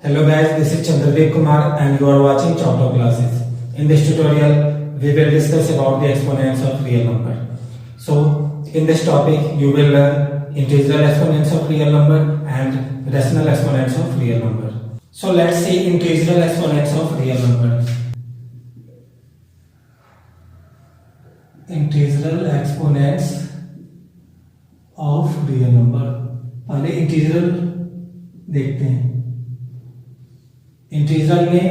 Hello guys, this is Chandradeep Kumar and you are watching Choctaw Classes. In this tutorial, we will discuss about the exponents of real number. So, in this topic, you will learn integral exponents of real number and rational exponents of real number. So, let's see integral exponents of real number. Integral exponents of real number. पहले integral देखते हैं. Integral में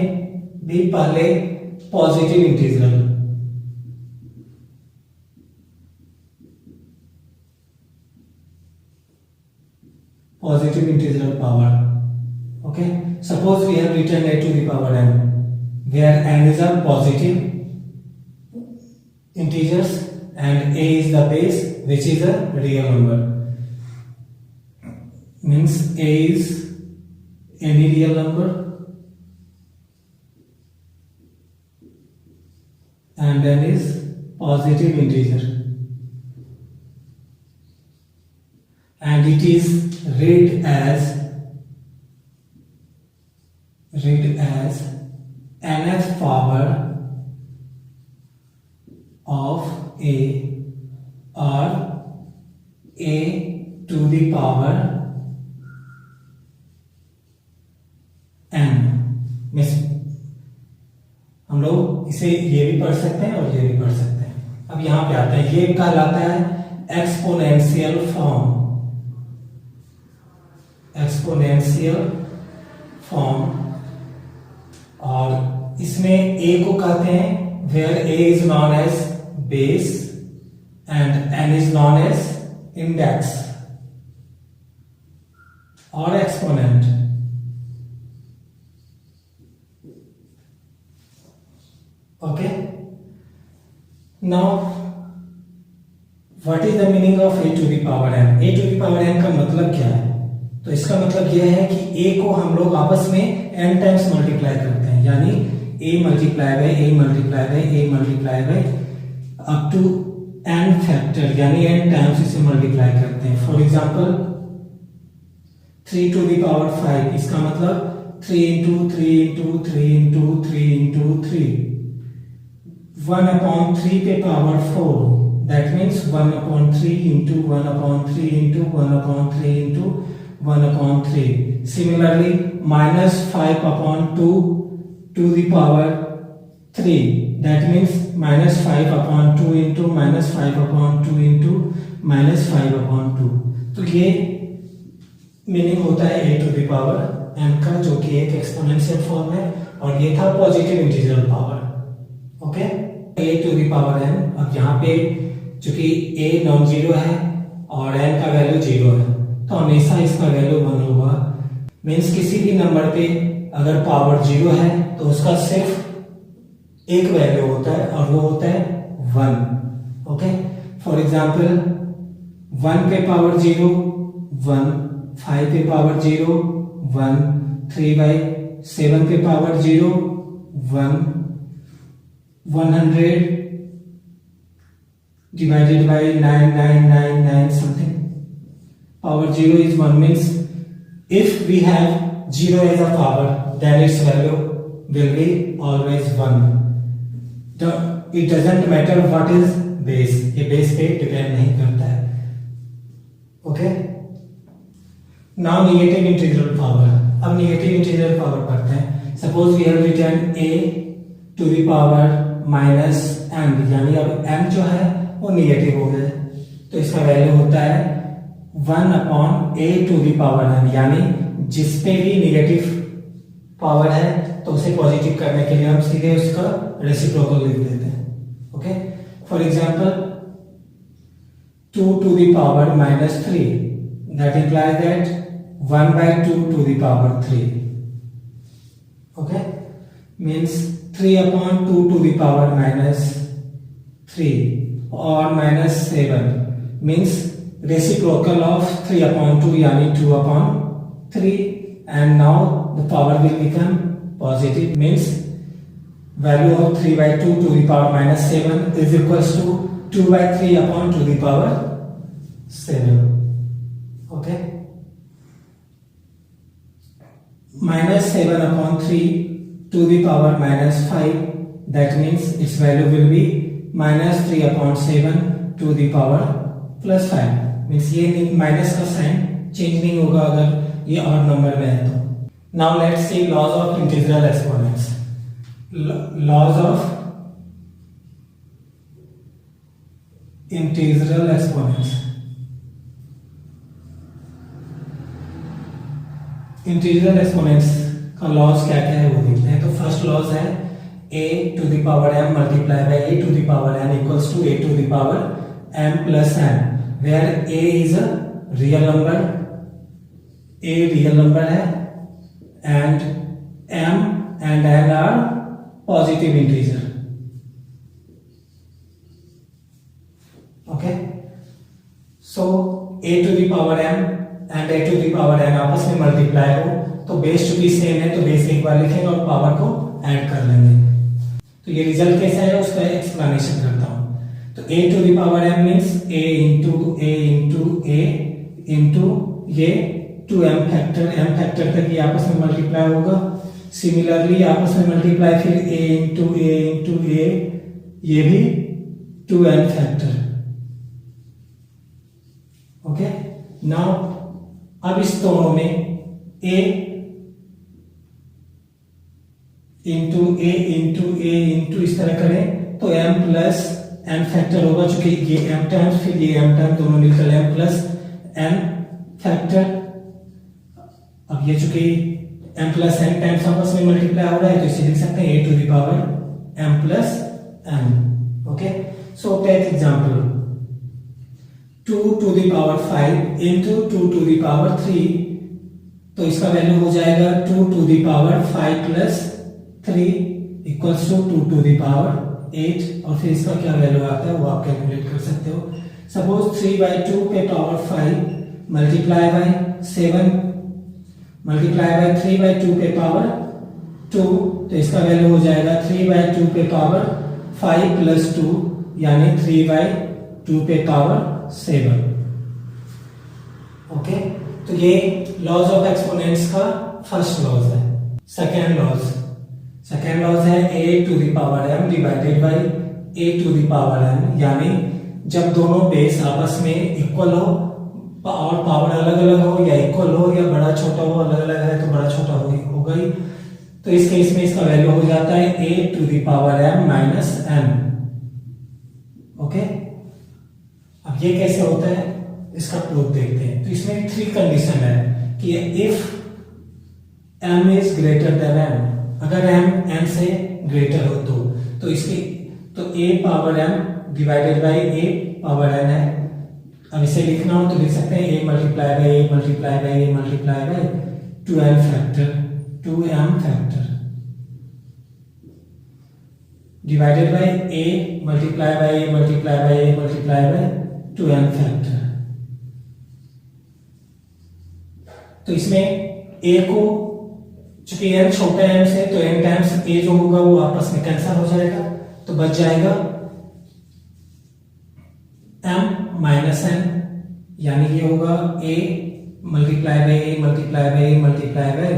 भी पहले positive integral, positive integral power. Okay, suppose we have written a to the power n where n is a positive integers and a is the base which is a real number. Means a is any real number and n is positive integer, and it is read as nth power of a or a to the power n. Miss हम लोग इसे ये भी पढ़ सकते हैं और ये भी पढ़ सकते हैं. अब यहां पे आते हैं, ये कहलाता है एक्सपोनेंशियल फॉर्म. एक्सपोनेंशियल फॉर्म, और इसमें a को कहते हैं where a is known as base and n is known as index और exponent. Okay, now what is the meaning of a to the power n? a to the power n का मतलब क्या है? तो इसका मतलब यह है कि a को हम लोग आपस में n टाइम्स मल्टीप्लाई करते हैं, यानी a multiply by a multiply by a multiply by up to n factor, यानी n टाइम्स इसे मल्टीप्लाई करते हैं. For example 3 to the power 5, इसका मतलब 3 into 3 into 3 into 3 into 3. 1 upon 3 पे power 4, that means 1 upon 3 into 1 upon 3 into 1 upon 3 into 1 upon 3. Similarly, minus 5 upon 2 to the power 3, that means minus 5 upon 2 into minus 5 upon 2 into minus 5 upon 2. तो ये meaning होता है a to the power n का, जो कि एक exponential form है, और ये था positive integral power. Okay, a to the power n. अब यहाँ पे चूंकि a नॉन जीरो है और n का वैल्यू जीरो है, तो हमेशा इसका वैल्यू 1 होगा. मीन्स किसी भी नंबर पे अगर पावर जीरो है तो उसका सिर्फ एक वैल्यू होता है और वो होता है 1. ओके, फॉर एग्जांपल 1 पे पावर 0 1, 5 पे पावर 0 1, 3/7 पे power 0 1, 100 divided by 9999 something, power 0 is 1. Means if we have 0 as a power, then its value will be always 1. It doesn't matter what is base, ये base पे depend नहीं करता है. ओके, now negative integral power. अब negative integral power पढ़ते हैं. Suppose we have written a to the power माइनस m, यानी अब m जो है वो निगेटिव हो गया, तो इसका वैल्यू होता है 1 upon a to the power n, यानी जिस पे भी निगेटिव पावर है तो उसे पॉजिटिव करने के लिए हम सीधे उसका रेसिप्रोकल लिख देते हैं. Okay, for example 2 to the power minus 3, that implies that 1/2 to the power 3. Okay, means 3 upon 2 to the power minus 3 or minus 7 means reciprocal of 3 upon 2, yani 2 upon 3, and now the power will become positive. Means value of 3/2 to the power minus 7 is equals to 2/3 upon 2 to the power 7. Okay, -7/3 to the power -5. That means its value will be -3/7 to the power +5. मीन्स ये minus का sign change नहीं होगा अगर ये odd number में है तो। Now let's see laws of integral exponents. Laws of integral exponents. Integral exponents का लॉज क्या क्या है वो देखते हैं। तो फर्स्ट लॉज है a to the power m multiply by a to the power n equals to a to the power m plus n, where a is a real number, a real number है and m and n are positive integer. Okay, so a to the power m and a to the power n आपस में multiply हो तो base चूंकि same है तो base एक बार लिखेंगे और पावर को ऐड कर लेंगे। तो ये रिजल्ट कैसा है उसका एक्सप्लेनेशन करता हूं। तो a to the power m means a into ये 2m फैक्टर तक ये आपस में मल्टीप्लाई होगा। सिमिलरली आपस में मल्टीप्लाई फिर a इंटू a ये भी 2n फैक्टर। ओके, नाउ अब इस दोनों में a इंटू इस तरह करें तो m प्लस n फैक्टर होगा, चूंकि ये m टाइम्स फिर ये m टाइम्स दोनों मिलकर m प्लस n फैक्टर। अब ये चूंकि m प्लस n टाइम्स आपस में मल्टीप्लाई हो रहा है तो इसे लिख सकते हैं a to the power m plus n। Okay, so take example 2 to the power 5 into 2 to the power 3, तो इसका वैल्यू हो जाएगा 2 to the power 5 plus 3 equals to 2 to the power 8, और फिर इसका क्या वैल्यू आता है वो आप कैलकुलेट कर सकते हो। सपोज 3/2 पे power 5 multiply by 7 multiply by 3/2 पे पावर 2, तो इसका वैल्यू हो जाएगा 3/2 पे पावर 5 प्लस 2 यानी 3/2 पे पावर 7। ओके, तो ये लॉज ऑफ एक्सपोनेंट्स का फर्स्ट लॉज है। सेकेंड लॉज है a to the power m divided by a to the power n, यानी जब दोनों बेस आपस में इक्वल हो और पावर अलग अलग हो या इक्वल हो या बड़ा छोटा हो, अलग अलग है तो बड़ा छोटा हो गई, तो इस केस में इसका वैल्यू हो जाता है a to the power m minus n। Okay, अब ये कैसे होता है इसका प्रूफ देखते हैं। तो इसमें 3 कंडीशन है कि if m is greater than n, अगर m n से ग्रेटर हो तो इसकी तो a power m divided by a power n है। अब इसे लिखना हो तो लिख सकते हैं a multiply by a multiply by a multiply by 2m factor divided by a multiply by a multiply by a multiply by 2m factor. तो इसमें a को चूंकि n छोटा है m से तो n टाइम्स a जो होगा वो आपस में कैंसिल हो जाएगा, तो बच जाएगा m माइनस n, यानी ये होगा a multiply by a multiply by a multiply by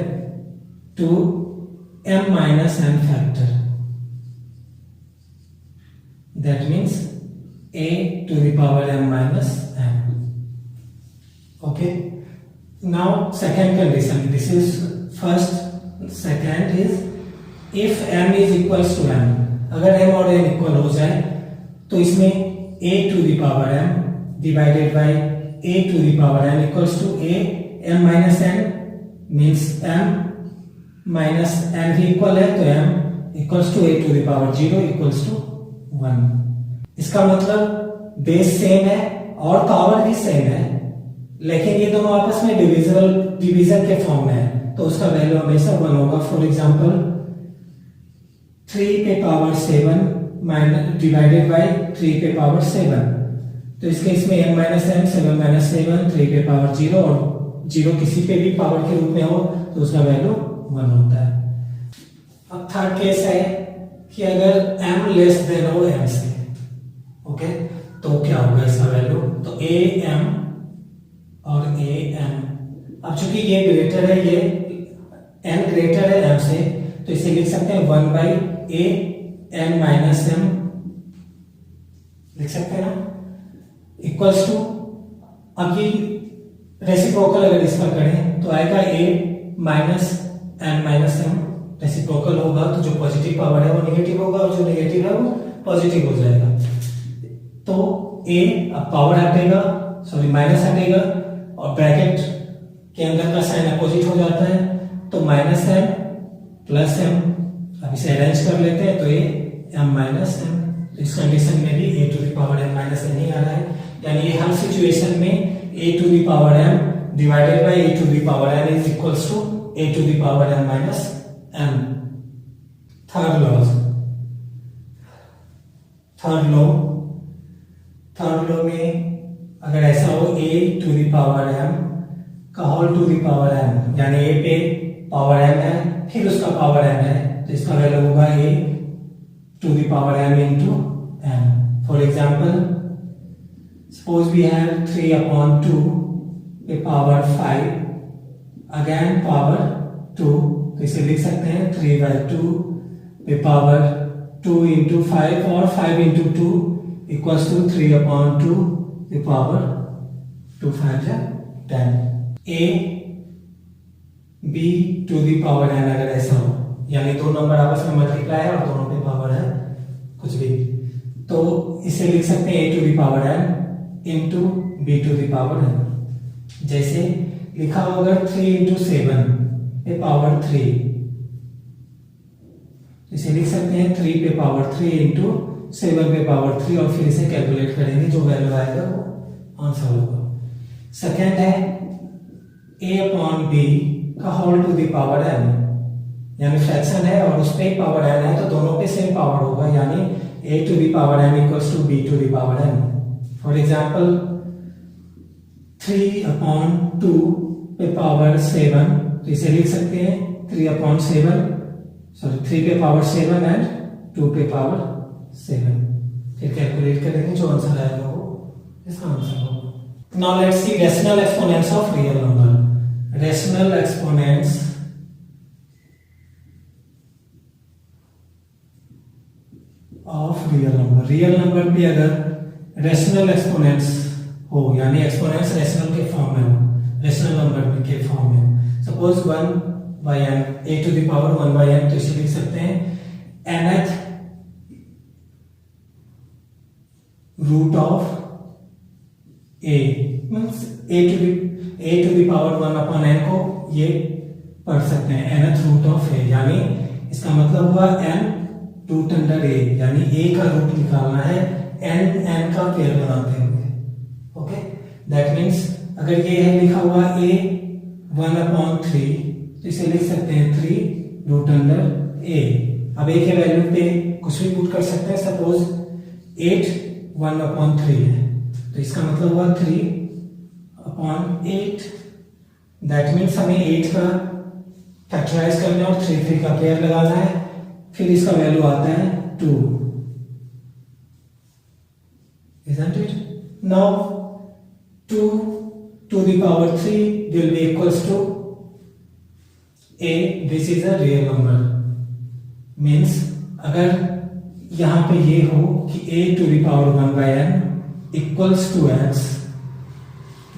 2m minus n factor. That means a to the power m minus n। Okay, now second condition, this is first. Second is if m is equals to n, अगर m और n equal हो जाए तो इसमें a to the power m divided by a to the power n equals to a m minus n, means m minus n भी equal है तो m equals to a to the power 0 equals to 1। इसका मतलब base same है और power भी same है, लेकिन ये दोनों आपस में डिवीजन के फॉर्म में है तो उसका वैल्यू हमेशा 1 होगा। फॉर एग्जांपल 3 पे पावर 7 माइनस डिवाइडेड बाय 3 पे पावर 7, तो इस केस में m माइनस m 7 माइनस 7 3 पे पावर 0 और 0 किसी पे भी पावर के रूप में हो तो उसका वैल्यू 1 होता है। अब थर्ड केस है कि अगर m लेस देन हो m से, ओके, तो क्या होगा इसका वैल्यू, तो am और am। अब चूंकि ये ग्रेटर है, ये n ग्रेटर है m से, तो इसे लिख सकते हैं 1/a(n-m) लिख सकते हैं ना, इक्वल्स टू, अब ये रेसिप्रोकल अगर इसका करें तो आएगा a-n-m, रेसिप्रोकल होगा तो जो पॉजिटिव पावर है वो नेगेटिव होगा और जो नेगेटिव है वो पॉजिटिव हो जाएगा। तो a अब पावर हटेगा, सॉरी माइनस हटेगा और ब्रैकेट के अंदर का साइन अपोजिट हो जाता है, तो -m + m, अब इसे अरेंज कर लेते हैं तो ये m-m, इस कंडीशन में भी a⁻m - n ही आ रहा है, यानी ये हर सिचुएशन में a⁻m divided by a⁻n is equals to a⁻m - n। Third law में अगर ऐसा हो a⁻m का whole to the power m, यानी a पे पावर m है फिर उसका पावर n है, तो इसका वैल्यू होगा a⁻m into n। For example, suppose we have 3/2 पे पावर 5 अगेन पावर 2, तो इसे लिख सकते हैं 3/2 पे पावर 2 into 5 और 5 into 2 equals to 3/2 पे पावर 2 5 10। a⁻n अगर ऐसा हो, यानी दो नंबर आपस में मल्टीप्लाई है और दोनों पे पावर है कुछ भी, तो इसे लिख सकते हैं a⁻n into b⁻n। जैसे लिखा हो अगर 3 into 7 पे पावर 3, इसे लिख सकते हैं 3 पे पावर 3 into 7 पे पावर 3 और फिर इसे कैलकुलेट करेंगे, जो वैल्यू आएगा वो आंसर होगा। सेकेंड है a/b का whole to the power n, यानी फ्रैक्शन है और उस पे पावर n है, तो दोनों पे सेम पावर होगा, यानी a⁻m equals to b⁻n। For example 3/2 पे पावर 7, तो इसे लिख सकते हैं 3 पे पावर 7 एंड 2 पे पावर 7, फिर कैलकुलेट करेंगे, जो आंसर आएगा वो इसका आंसर होगा। Now let's C rational exponents of real number. Rational exponents of real number पे अगर रैशनल एक्सपोनेंट्स हो, यानी एक्सपोनेंट्स रैशनल के फॉर्म में हो, रैशनल नंबर के फॉर्म में, सपोज 1/n, a⁻1/n, तो इसे लिख सकते हैं nth root of a, means a⁻1/n को ये पढ़ सकते हैं nth रूट ऑफ a, यानी इसका मतलब हुआ n रूट अंडर a, यानी a का रूट निकालना है n का पेयर बनाते हुए। ओके, दैट मीन्स अगर ये है लिखा हुआ a1/3, तो इसे लिख सकते हैं 3 रूट अंडर a। अब a के वैल्यू पे कुछ भी पुट कर सकते हैं, सपोज 8 1/3 है, तो इसका मतलब हुआ 3/8, दैट मीन्स हमें 8 का फैक्टराइज करना है और 3 का पेयर लगाना है, फिर इसका वैल्यू आता है 2, isn't it? Now 2 to the power 3 will be equals to a, this is a real number, means अगर यहां पे ये हो कि a⁻1/n equals to x,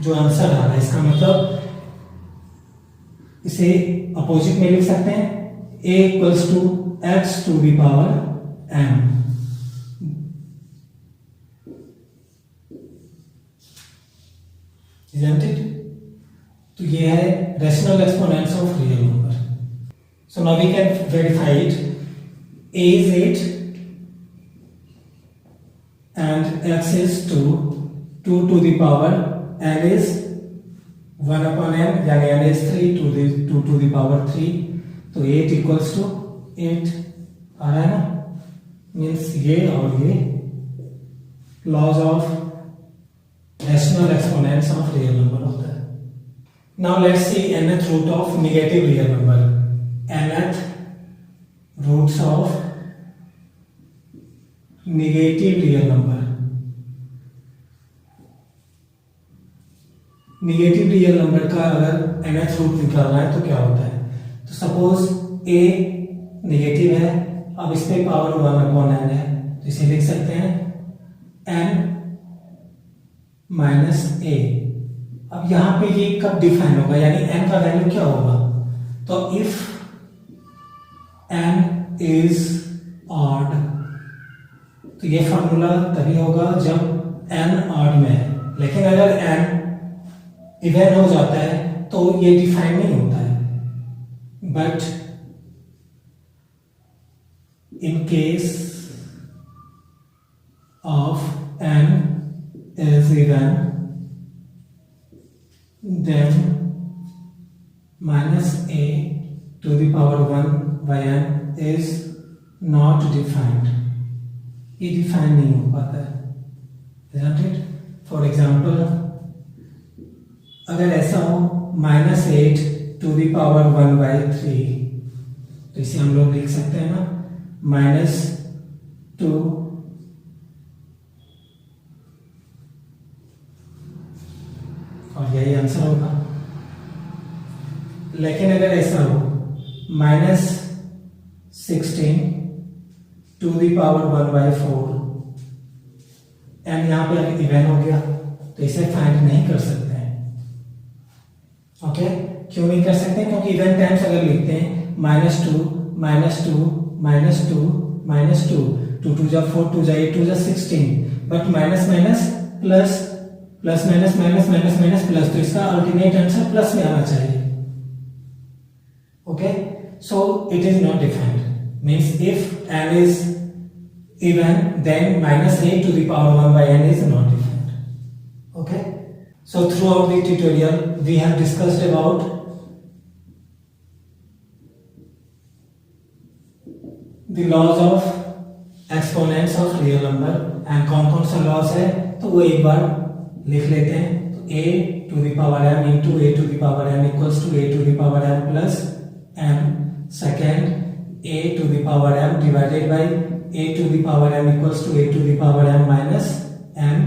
जो आंसर आ रहा है इसका मतलब इसे अपोजिट में लिख सकते हैं a equals to x to the power n। Isn't it? तो ये है rational exponents of real number. So now we can verify it. a is 8 and x is 2 to the power n is 1/n, यानी n is 3 2 to the power 3, तो 8 equals to 8 आ रहा है ना, means ये और ये laws of rational exponents of real number होता है। Now let's see nth root of negative real number. nth roots of negative real number. Negative real number का अगर nth रूट निकालना है तो क्या होता है, तो तो सपोज a नेगेटिव है, अब इस पे पावर 1/n है, तो इसे लिख सकते हैं n माइनस a। अब यहां पे ये कब डिफाइन होगा, यानी n का वैल्यू क्या होगा, तो इफ n इज ऑड, तो ये फॉर्मूला तभी होगा जब n ऑड में है। लेकिन अगर n इवन हो जाता है तो ये डिफाइन नहीं होता है। But in case of n is even, then minus a to the power 1 by n is not defined. ये डिफाइन नहीं हो पाता है, isn't it? For example, अगर ऐसा हो -8 to the power 1 by 3, तो इसे हम लोग लिख सकते हैं ना -2 और यही आंसर होगा। लेकिन अगर ऐसा हो -16 to the power 1 by 4, and यहां पे अगर इवन हो गया तो इसे फाइंड नहीं कर सकते हैं। ओके, क्यों नहीं कर सकते? क्योंकि इवन टाइम्स अगर लिखते हैं -2 -2 -2 -2, 2 2 जा 4, 2 जा 8, 2 जा 16, but minus minus plus, plus minus minus minus minus plus, तो इसका अल्टीमेट आंसर प्लस में आना चाहिए। Okay, so it is not defined, means if n is even, then -8 to the power 1 by n is not defined. Okay, so throughout the tutorial we have discussed about the laws of exponents of real number, and कौन सा loss है तो वो एक बार लिख लेते हैं। तो a to the power m into a to the power m equals to a to the power m plus m, second a to the power m divided by a to the power m equals to a to the power m minus m,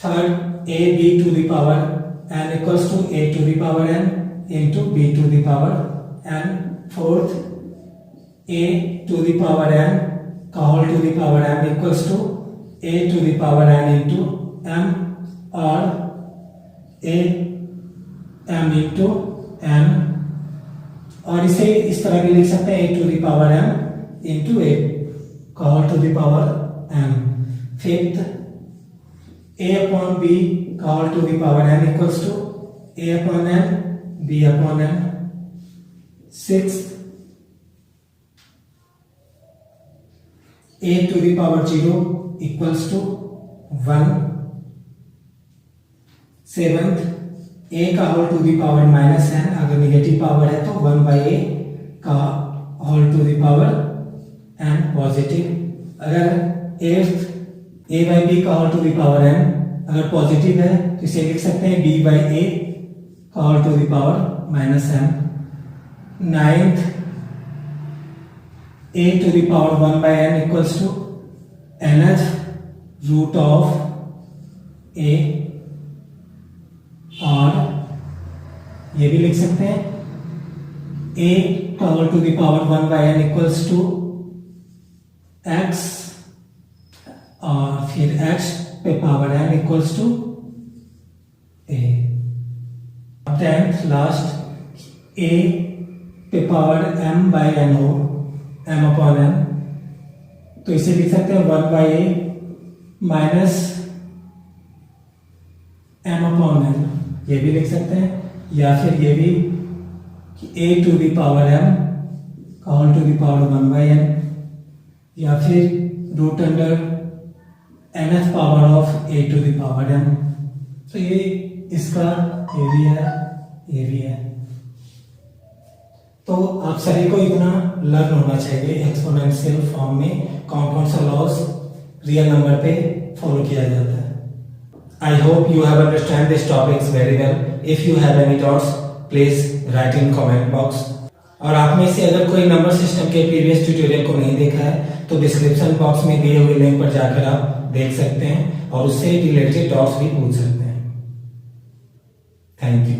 third a b to the power n equals to a to the power n into b to the power n, fourth a to the power n का whole to the power m equals to a to the power n into m, और a m into n, और इसे इस तरह भी लिख सकते हैं a to the power m into a whole to the power m, fifth a upon b whole to the power n equals to a upon n b upon n, sixth a to the power 0 equals to 1, seventh a का whole to the power minus n, अगर negative power है तो 1 by a का whole to the power n positive, अगर a by b का whole to the power n अगर positive है तो इसे लिख सकते हैं b by a का whole to the power minus m, ninth a to the power 1 by n equals to nth root of a, और ये भी लिख सकते हैं a का whole to the power 1 by n equals to x, और फिर x पे power n equals to a, tenth last a पे पावर m by n हो, m अपॉन n, तो इसे लिख सकते हैं 1 by a minus m upon n, ये भी लिख सकते हैं, या फिर ये भी कि a to the power m का whole to the power 1 by n, या फिर root under nth power of a to the power m, तो ये इसका ये भी है, ये भी है। तो आप सभी को इतना लर्न होना चाहिए एक्सपोनेंशियल फॉर्म में कौन सा लॉस रियल नंबर पे फॉलो किया जाता है। I hope you have understand these topics very well. If you have any doubts, please write in comment box. और आप में से अगर कोई नंबर सिस्टम के प्रीवियस ट्यूटोरियल को नहीं देखा है तो डिस्क्रिप्शन बॉक्स में दिए हुए लिंक पर जाकर आप देख सकते हैं और उससे रिलेटेड डाउट्स भी पूछ सकते हैं। Thank you.